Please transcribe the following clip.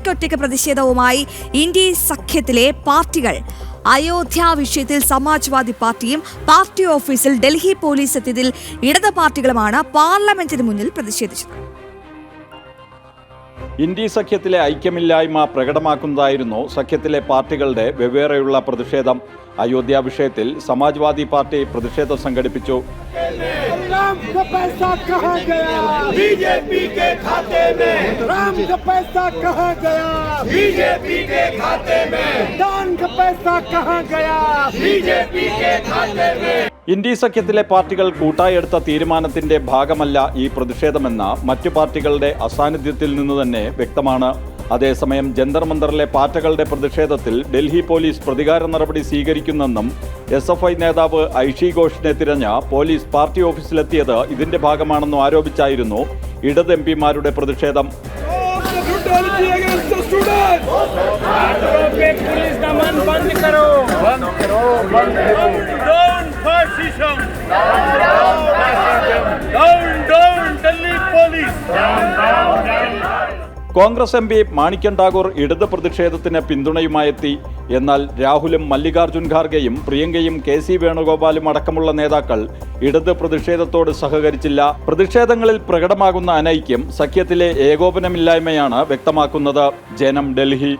ഒറ്റയ്ക്കൊറ്റയ്ക്ക് പ്രതിഷേധവുമായി ഇന്ത്യ സഖ്യത്തിലെ പാർട്ടികൾ. അയോധ്യ വിഷയത്തിൽ സമാജ്വാദി പാർട്ടിയും പാർട്ടി ഓഫീസിൽ ഡൽഹി പോലീസ് എത്തിയതിൽ ഇടത് പാർട്ടികളുമാണ് പാർലമെന്റിന് മുന്നിൽ പ്രതിഷേധിച്ചത്. ഇന്ത്യ സഖ്യത്തിലെ ഐക്യമില്ലായ്മ പ്രകടമാക്കുന്നതായിരുന്നു സഖ്യത്തിലെ പാർട്ടികളുടെ വെവ്വേറെയുള്ള പ്രതിഷേധം. അയോധ്യ വിഷയത്തിൽ സമാജ്വാദി പാർട്ടി പ്രതിഷേധം സംഘടിപ്പിച്ചു. राम का पैसा कहाँ गया? बीजेपी के खाते में। राम का पैसा कहाँ गया? बीजेपी के खाते में। दान का पैसा कहाँ गया? बीजेपी के खाते में. ഇന്ത്യ സഖ്യത്തിലെ പാർട്ടികൾ കൂട്ടായി എടുത്ത തീരുമാനത്തിന്റെ ഭാഗമല്ല ഈ പ്രതിഷേധമെന്ന മറ്റു പാർട്ടികളുടെ അസാന്നിധ്യത്തിൽ നിന്ന് തന്നെ വ്യക്തമാണ്. അതേസമയം ജന്തർ മന്ദറിലെ പാർട്ടികളുടെ പ്രതിഷേധത്തിൽ ഡൽഹി പോലീസ് പ്രതികാര നടപടി സ്വീകരിക്കുന്നെന്നും SFI നേതാവ് ഐഷി ഘോഷിനെ തിരഞ്ഞ പോലീസ് പാർട്ടി ഓഫീസിലെത്തിയത് ഇതിന്റെ ഭാഗമാണെന്നും ആരോപിച്ചായിരുന്നു ഇടത് MPമാരുടെ പ്രതിഷേധം. കോൺഗ്രസ് MP മാണിക്യം ഠാക്കൂർ ഇടത് പ്രതിഷേധത്തിന് പിന്തുണയുമായെത്തി. എന്നാൽ രാഹുലും മല്ലികാർജുൻ ഖാർഗെയും പ്രിയങ്കയും KC വേണുഗോപാലും അടക്കമുള്ള നേതാക്കൾ ഇടത് പ്രതിഷേധത്തോട് സഹകരിച്ചില്ല. പ്രതിഷേധങ്ങളിൽ പ്രകടമാകുന്ന അനൈക്യം സഖ്യത്തിലെ ഏകോപനമില്ലായ്മയാണ് വ്യക്തമാക്കുന്നത്. ജനം, ഡൽഹി.